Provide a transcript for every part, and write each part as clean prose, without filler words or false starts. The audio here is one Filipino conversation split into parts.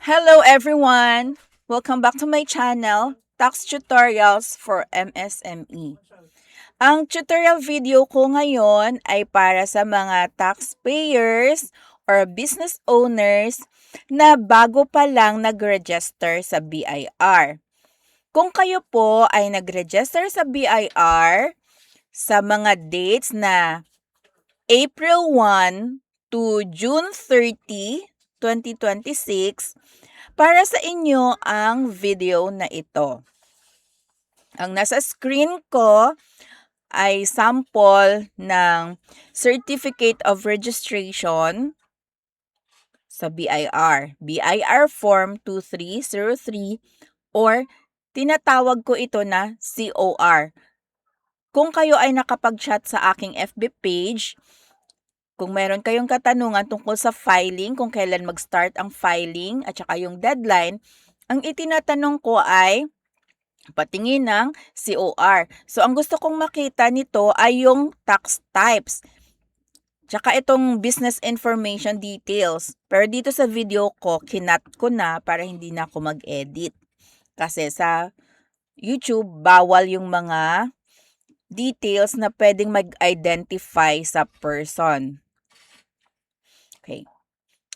Hello everyone! Welcome back to my channel, Tax Tutorials for MSME. Ang tutorial video ko ngayon ay para sa mga taxpayers or business owners na bago pa lang nag-register sa BIR. Kung kayo po ay nag-register sa BIR sa mga dates na April 1 to June 30, 2026, para sa inyo ang video na ito. Ang nasa screen ko ay sample ng Certificate of Registration sa BIR. BIR Form 2303 or tinatawag ko ito na COR. Kung kayo ay nakapag-chat sa aking FB page, kung meron kayong katanungan tungkol sa filing, kung kailan mag-start ang filing at saka yung deadline, ang itinatanong ko ay patingin ng COR. So, ang gusto kong makita nito ay yung tax types. Tsaka itong business information details. Pero dito sa video ko, kinat ko na para hindi na ako mag-edit. Kasi sa YouTube, bawal yung mga details na pwedeng mag-identify sa person. Okay.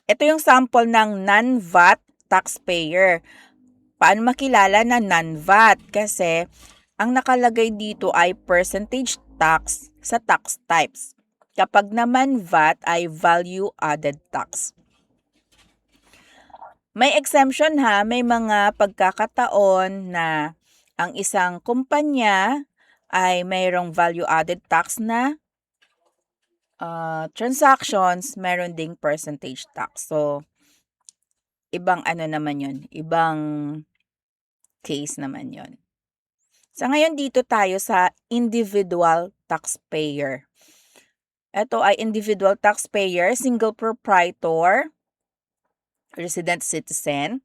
Ito yung sample ng non-VAT taxpayer. Paano makilala na non-VAT? Kasi ang nakalagay dito ay percentage tax sa tax types. Kapag naman VAT ay value added tax. May exemption ha, may mga pagkakataon na ang isang kumpanya ay mayroong value added tax na transactions, meron ding percentage tax. So, ibang ano naman yun, ibang case naman yun. Sa ngayon dito tayo sa individual taxpayer. Ito ay individual taxpayer, single proprietor, resident citizen.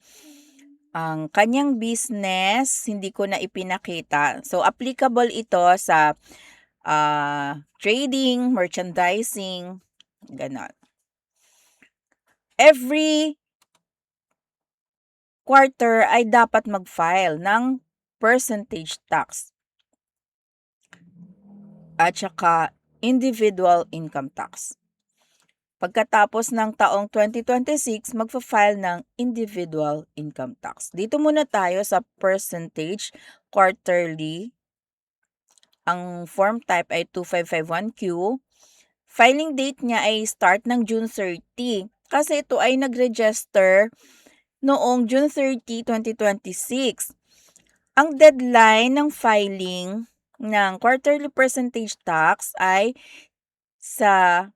Ang kanyang business, hindi ko na ipinakita. So, applicable ito sa trading, merchandising, ganon. Every quarter ay dapat mag-file ng percentage tax at saka individual income tax. Pagkatapos ng taong 2026, magfa-file ng individual income tax. Dito muna tayo sa percentage quarterly. Ang form type ay 2551Q. Filing date niya ay start ng June 30 kasi ito ay nag-register noong June 30, 2026. Ang deadline ng filing ng quarterly percentage tax ay sa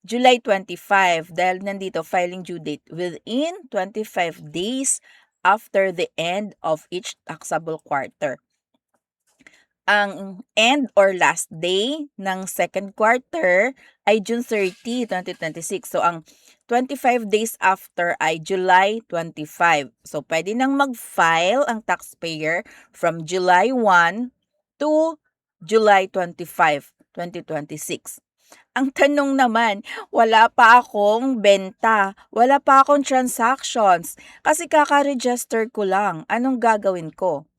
July 25 dahil nandito filing due date within 25 days after the end of each taxable quarter. Ang end or last day ng second quarter ay June 30, 2026. So, ang 25 days after ay July 25. So, pwede nang mag-file ang taxpayer from July 1 to July 25, 2026. Ang tanong naman, wala pa akong benta, wala pa akong transactions, kasi kaka-register ko lang. Anong gagawin ko?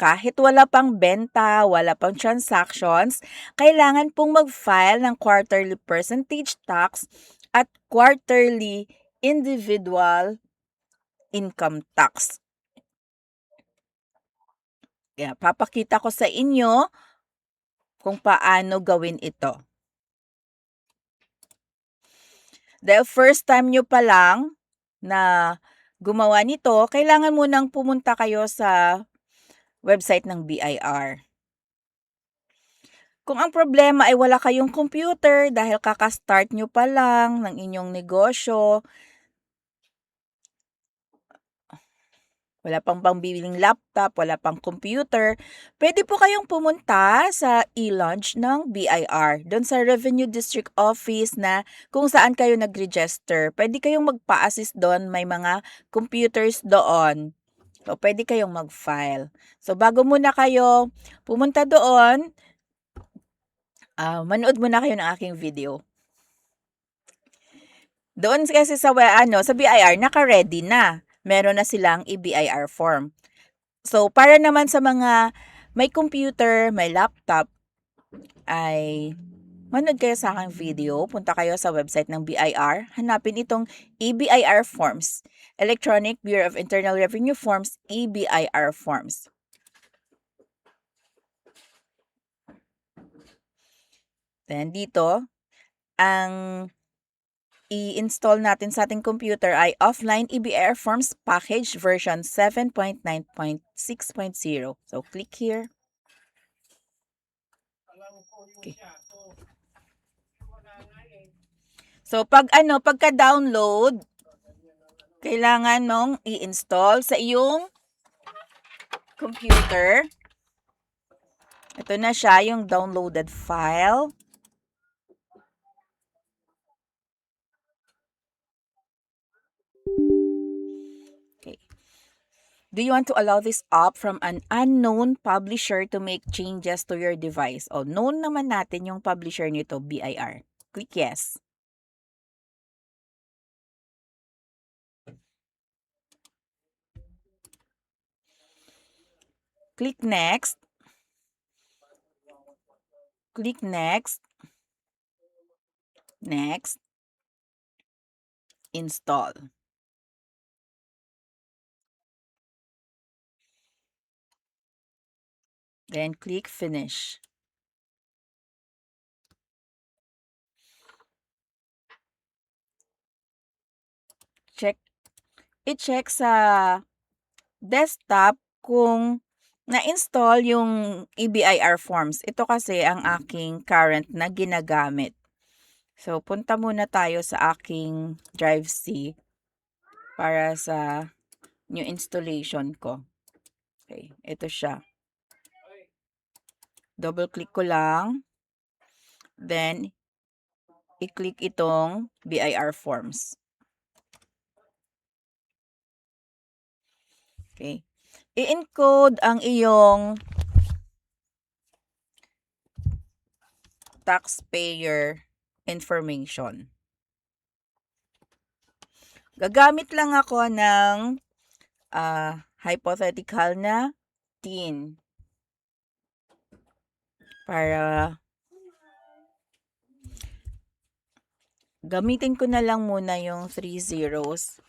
Kahit wala pang benta, wala pang transactions, kailangan pong mag-file ng quarterly percentage tax at quarterly individual income tax. Kaya papakita ko sa inyo kung paano gawin ito. Dahil first time nyo pa lang na gumawa nito, kailangan munang pumunta kayo sa website ng BIR. Kung ang problema ay wala kayong computer dahil kaka-start nyo pa lang ng inyong negosyo, wala pang pangbibiling laptop, wala pang computer, pwede po kayong pumunta sa e-launch ng BIR, doon sa Revenue District Office na kung saan kayo nag-register. Pwede kayong magpa-assist doon, may mga computers doon. So, pwede kayong mag-file. So, bago muna kayo pumunta doon, manood muna kayo ng aking video. Doon kasi sa BIR, naka-ready na. meron na silang EBIR form. So, para naman sa mga may computer, may laptop, ay manood kayo sa aking video. Punta kayo sa website ng BIR. Hanapin itong EBIR Forms. Electronic Bureau of Internal Revenue Forms, EBIR Forms. Then dito, ang i-install natin sa ating computer ay Offline EBIR Forms Package version 7.9.6.0. So, click here. Okay. So, pagka-download, kailangan mong i-install sa iyong computer. Ito na siya, yung downloaded file. Okay. Do you want to allow this app from an unknown publisher to make changes to your device? O, known naman natin yung publisher nito, BIR. Click yes. Click next. Click next. Next. Install. Then click finish. I-check sa desktop kung na-install yung EBIR forms. Ito kasi ang aking current na ginagamit. So, punta muna tayo sa aking Drive C para sa new installation ko. Okay, ito siya. Double-click ko lang. Then, i-click itong BIR forms. Okay. I-encode ang iyong taxpayer information. Gagamit lang ako ng hypothetical na teen para gamitin ko na lang muna yung 3 zeros.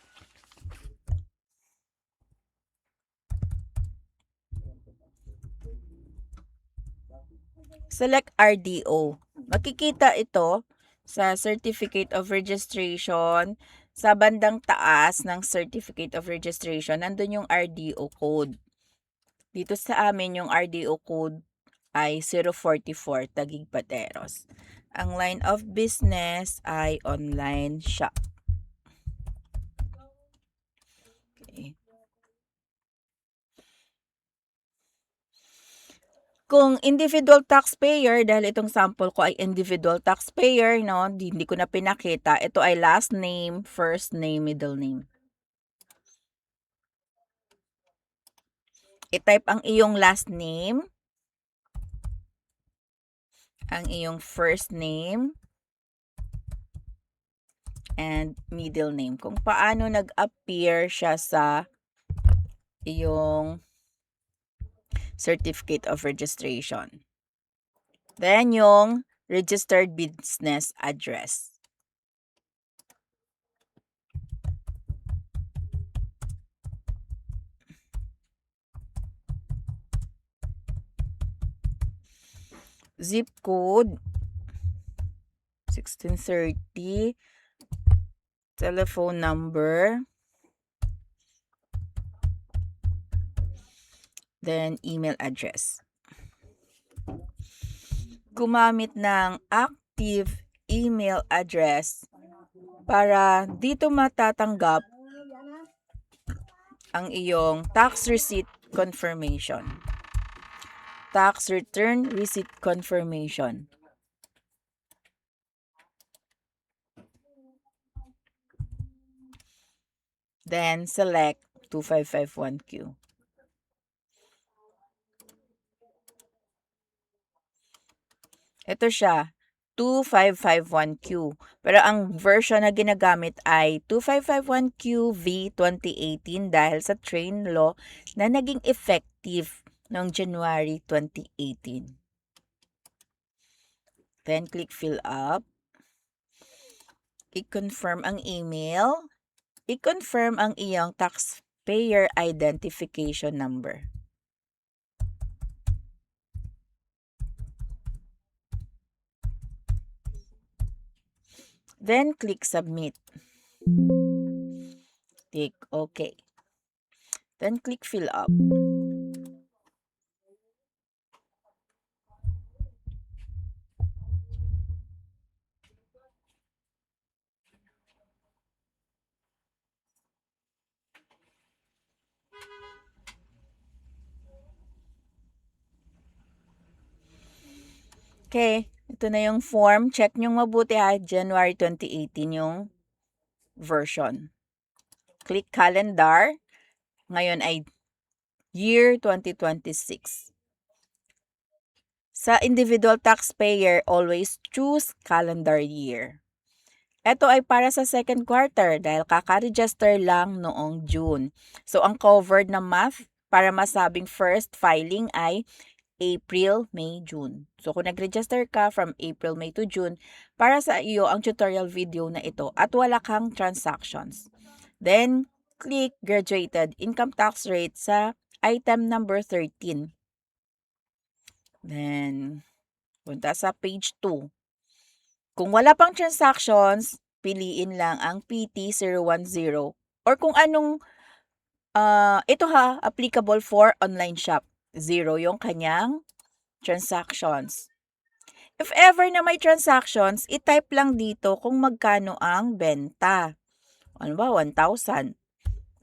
Select RDO. Makikita ito sa Certificate of Registration. Sa bandang taas ng Certificate of Registration, nandun yung RDO code. Dito sa amin, yung RDO code ay 044 Taguig Pateros. Ang line of business ay online shop. Okay. Kung individual taxpayer, dahil itong sample ko ay individual taxpayer, no, hindi ko na pinakita. Ito ay last name, first name, middle name. I-type ang iyong last name, ang iyong first name, and middle name. Kung paano nag-appear siya sa iyong Certificate of Registration. Then, yung registered business address. Zip code 1630. Telephone number. Then, email address. Gumamit ng active email address para dito matatanggap ang iyong tax receipt confirmation. Tax return receipt confirmation. Then, select 2551Q. Ito siya, 2551Q. Pero ang version na ginagamit ay 2551Q V 2018 dahil sa train law na naging effective noong January 2018. Then click fill up. I-confirm ang email. I-confirm ang iyong taxpayer identification number. Then click submit. Click OK. Then click fill up. Okay, ito na yung form. Check nyo mabuti ha, January 2018 yung version. Click calendar. Ngayon ay year 2026. Sa individual taxpayer, always choose calendar year. Ito ay para sa second quarter dahil kaka-register lang noong June. So, ang covered na month para masabing first filing ay April, May, June. So, kung nag-register ka from April, May to June, para sa iyo ang tutorial video na ito at wala kang transactions. Then, click graduated income tax rate sa item number 13. Then, punta sa page 2. Kung wala pang transactions, piliin lang ang PT010 or kung anong ito ha, applicable for online shop. 0 yung kanyang transactions. If ever na may transactions, i-type lang dito kung magkano ang benta. Ano ba? 1,000.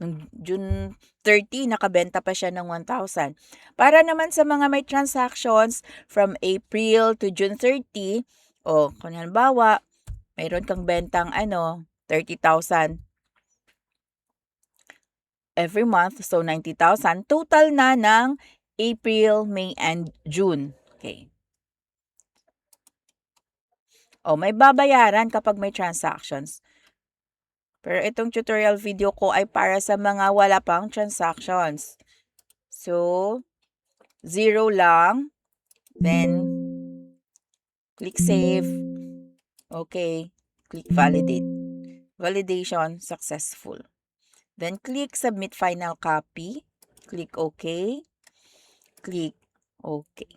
Noong June 30, nakabenta pa siya ng 1,000. Para naman sa mga may transactions from April to June 30, o kung halimbawa, mayroon kang bentang 30,000 every month, so 90,000. Total na ng April, May, and June. Okay. O, may babayaran kapag may transactions. Pero itong tutorial video ko ay para sa mga wala pang transactions. So, 0 lang. Then, click save. Okay. Click validate. Validation successful. Then, click submit final copy. Click OK. Click OK.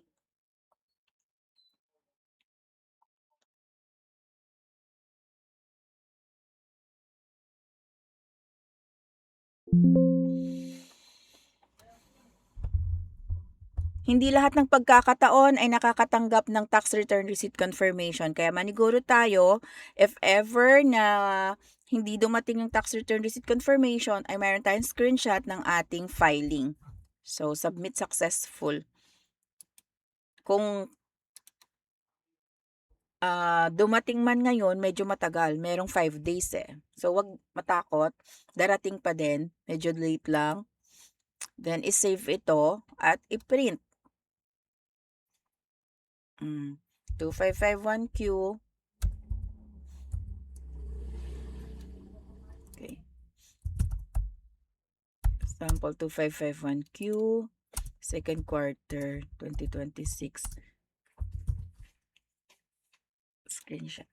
Hindi lahat ng pagkakataon ay nakakatanggap ng tax return receipt confirmation. Kaya maniguro tayo, if ever na hindi dumating yung tax return receipt confirmation, ay mayroon tayong screenshot ng ating filing. So, submit successful. Kung dumating man ngayon, medyo matagal. Merong 5 days eh. So, wag matakot. Darating pa din. Medyo late lang. Then, isave ito at i-print. 2551Q. Okay. Sample 2551Q. Second quarter 2026. Screenshot.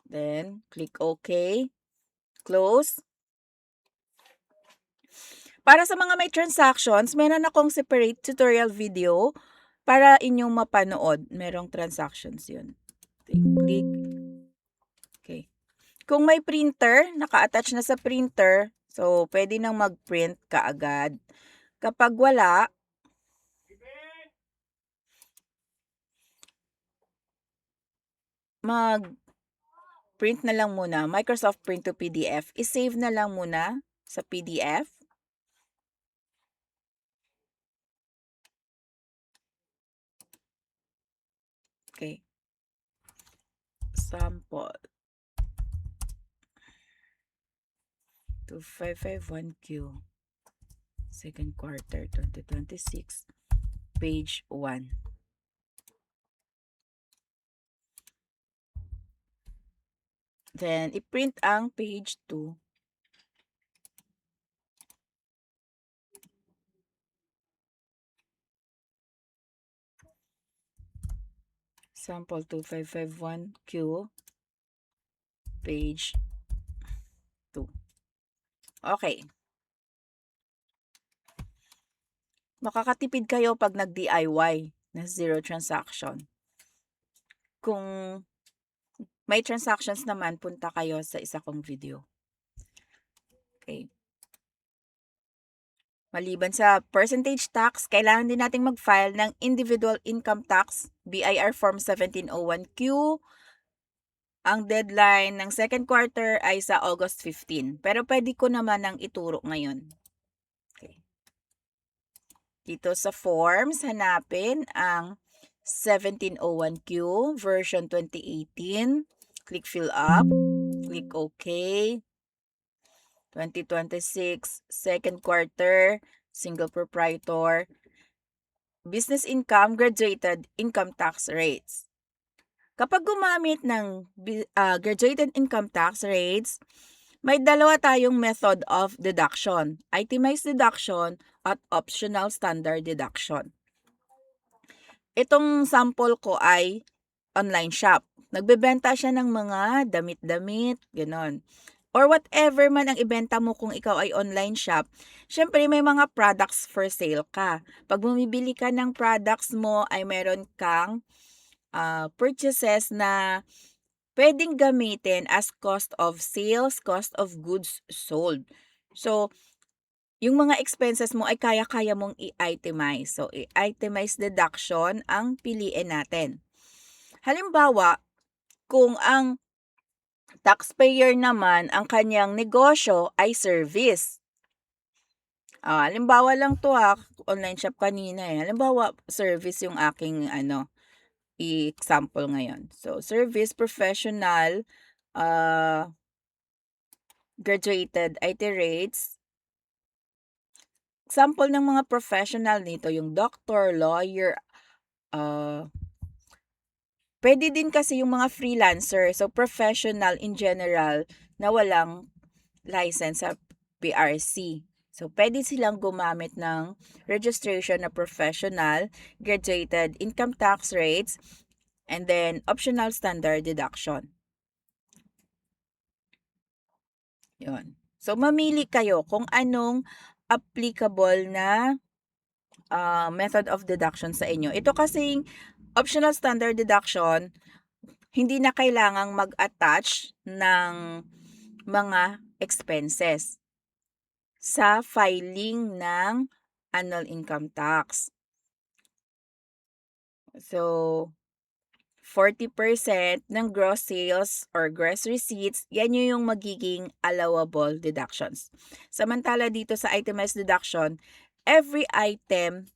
Then, click OK. Close. Para sa mga may transactions, meron akong separate tutorial video para inyong mapanood. Merong transactions yun. Click. Okay. Kung may printer, naka-attach na sa printer, so pwede nang mag-print kaagad. Kapag wala, mag-print na lang muna. Microsoft Print to PDF. I-save na lang muna sa PDF. Okay. Sample. 2551Q. Second quarter 2026. Page 1. Then, i-print ang page 2. Sample 2551Q, page 2. Okay. Makakatipid kayo pag nag-DIY na zero transaction. Kung may transactions naman, punta kayo sa isa kong video. Okay. Maliban sa percentage tax, kailangan din nating mag-file ng Individual Income Tax, BIR Form 1701Q. Ang deadline ng second quarter ay sa August 15. Pero pwede ko naman ang ituro ngayon. Okay. Dito sa forms, hanapin ang 1701Q version 2018. Click Fill Up. Click OK. 2026, second quarter, single proprietor, business income, graduated income tax rates. Kapag gumamit ng graduated income tax rates, may dalawa tayong method of deduction, itemized deduction at optional standard deduction. Itong sample ko ay online shop. Nagbebenta siya ng mga damit-damit, gano'n. Or whatever man ang ibenta mo kung ikaw ay online shop, syempre may mga products for sale ka. Pag bumibili ka ng products mo ay meron kang purchases na pwedeng gamitin as cost of sales, cost of goods sold. So, yung mga expenses mo ay kaya-kaya mong i-itemize. So, i-itemize deduction ang piliin natin. Halimbawa, kung ang taxpayer naman ang kanyang negosyo ay service. Halimbawa lang to online shop kanina Halimbawa, service yung aking example ngayon. So, service, professional, graduated IT rates. Example ng mga professional nito, yung doctor, lawyer, pwede din kasi yung mga freelancer, so professional in general na walang license sa PRC. So, pwede silang gumamit ng registration na professional, graduated income tax rates, and then optional standard deduction. Yun. So, mamili kayo kung anong applicable na method of deduction sa inyo. Ito kasing optional standard deduction, hindi na kailangang mag-attach ng mga expenses sa filing ng annual income tax. So, 40% ng gross sales or gross receipts, yan yung magiging allowable deductions. Samantala dito sa itemized deduction, every item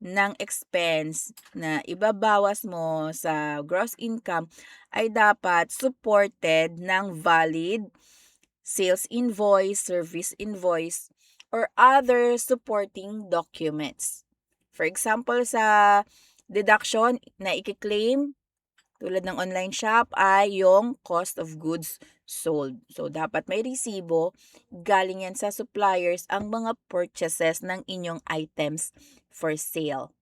ng expense na ibabawas mo sa gross income ay dapat supported ng valid sales invoice, service invoice, or other supporting documents. For example, sa deduction na i-claim, tulad ng online shop, ay yung cost of goods sold. So, dapat may resibo, galing yan sa suppliers, ang mga purchases ng inyong items for sale.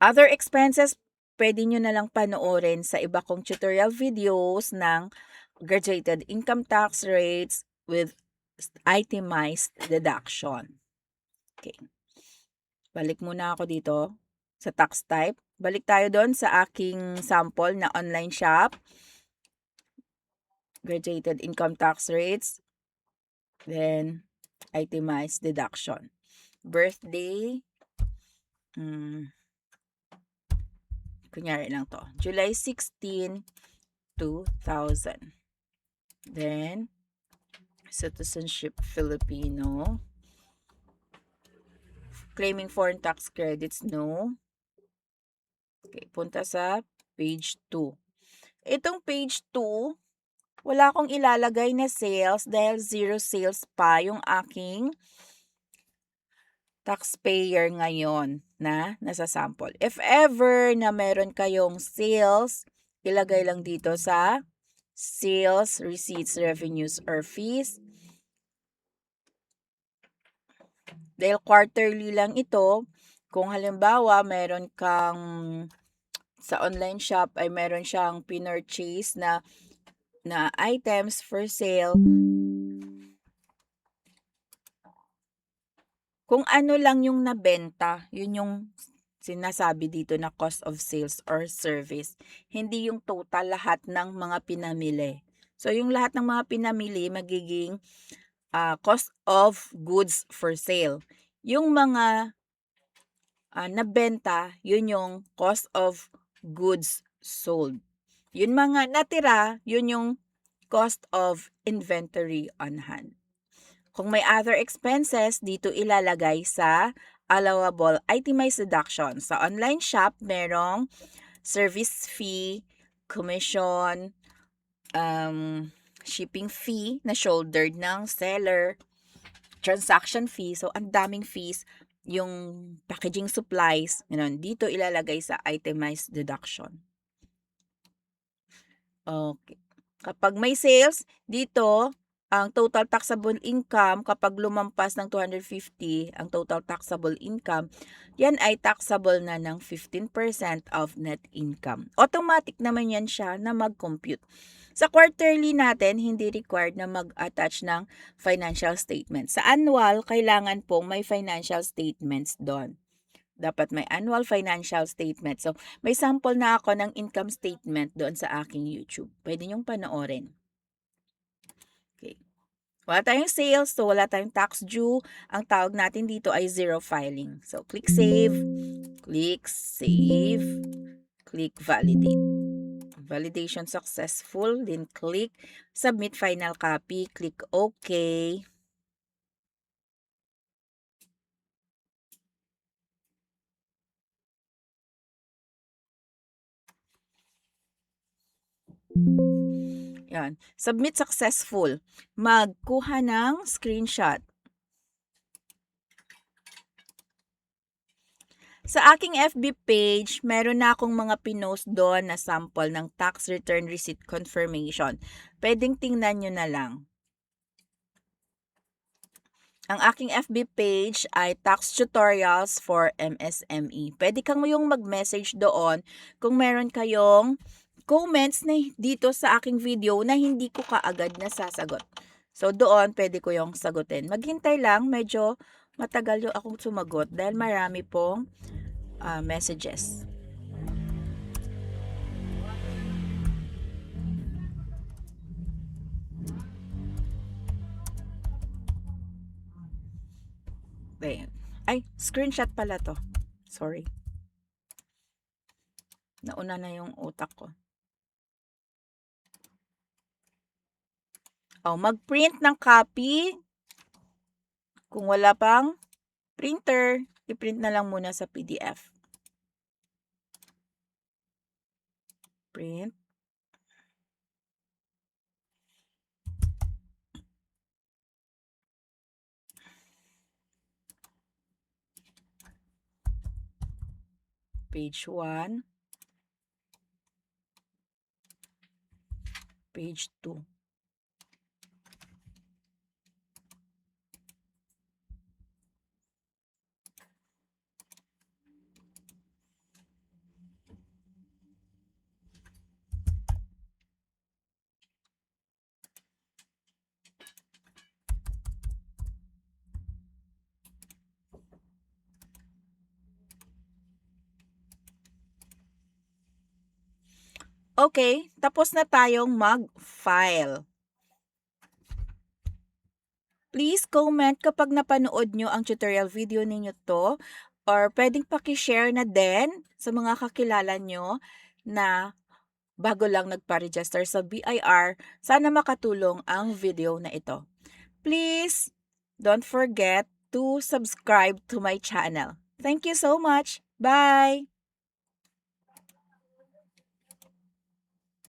Other expenses, pwede nyo na lang panoorin sa iba kong tutorial videos ng graduated income tax rates with itemized deduction. Okay. Balik muna ako dito sa tax type. Balik tayo doon sa aking sample na online shop. Graduated income tax rates. Then, itemized deduction. Birthday. Kunyari lang to. July 16, 2000. Then, citizenship Filipino. Claiming foreign tax credits, no. Okay, punta sa page 2. Itong page 2, wala akong ilalagay na sales dahil zero sales pa yung aking taxpayer ngayon na nasa sample. If ever na meron kayong sales, ilagay lang dito sa sales, receipts, revenues, or fees. Dahil quarterly lang ito, kung halimbawa meron kang sa online shop ay meron siyang pinurchase na items for sale, kung ano lang yung nabenta, yun yung sinasabi dito na cost of sales or service. Hindi yung total lahat ng mga pinamili. So, yung lahat ng mga pinamili magiging cost of goods for sale. Yung mga nabenta, yun yung cost of goods sold. Yung mga natira, yun yung cost of inventory on hand. Kung may other expenses, dito ilalagay sa allowable itemized deduction. Sa online shop, merong service fee, commission, shipping fee na shouldered ng seller, transaction fee. So, ang daming fees. Yung packaging supplies, yun, dito ilalagay sa itemized deduction. Okay. Kapag may sales, dito, ang total taxable income, kapag lumampas ng 250, ang total taxable income, yan ay taxable na ng 15% of net income. Automatic naman yan siya na mag-compute. Sa quarterly natin, hindi required na mag-attach ng financial statement. Sa annual, kailangan pong may financial statements doon. Dapat may annual financial statement. So, may sample na ako ng income statement doon sa aking YouTube. Pwede niyong panoorin. Okay. Wala tayong sales, so wala tayong tax due. Ang tawag natin dito ay zero filing. So, click save, click validate. Validation successful, then click submit final copy, click OK. Yan. Submit successful. Magkuha ng screenshot. Sa aking FB page, meron na akong mga pinost doon na sample ng tax return receipt confirmation. Pwedeng tingnan nyo na lang. Ang aking FB page ay Tax Tutorials for MSME. Pwede kang yung mag-message doon kung meron kayong comments na dito sa aking video na hindi ko kaagad nasasagot. So, doon pwede ko yung sagutin. Maghintay lang, medyo matagal yung akong sumagot dahil marami pong messages. Ay, screenshot pala to. Sorry. Nauna na yung utak ko. Mag-print ng copy. Kung wala pang printer, i-print na lang muna sa PDF. Print. Page 1. Page 2. Okay, tapos na tayong mag-file. Please comment kapag napanood nyo ang tutorial video ninyo to, or pwedeng paki-share na din sa mga kakilala nyo na bago lang nagpa-register sa BIR. Sana makatulong ang video na ito. Please don't forget to subscribe to my channel. Thank you so much. Bye!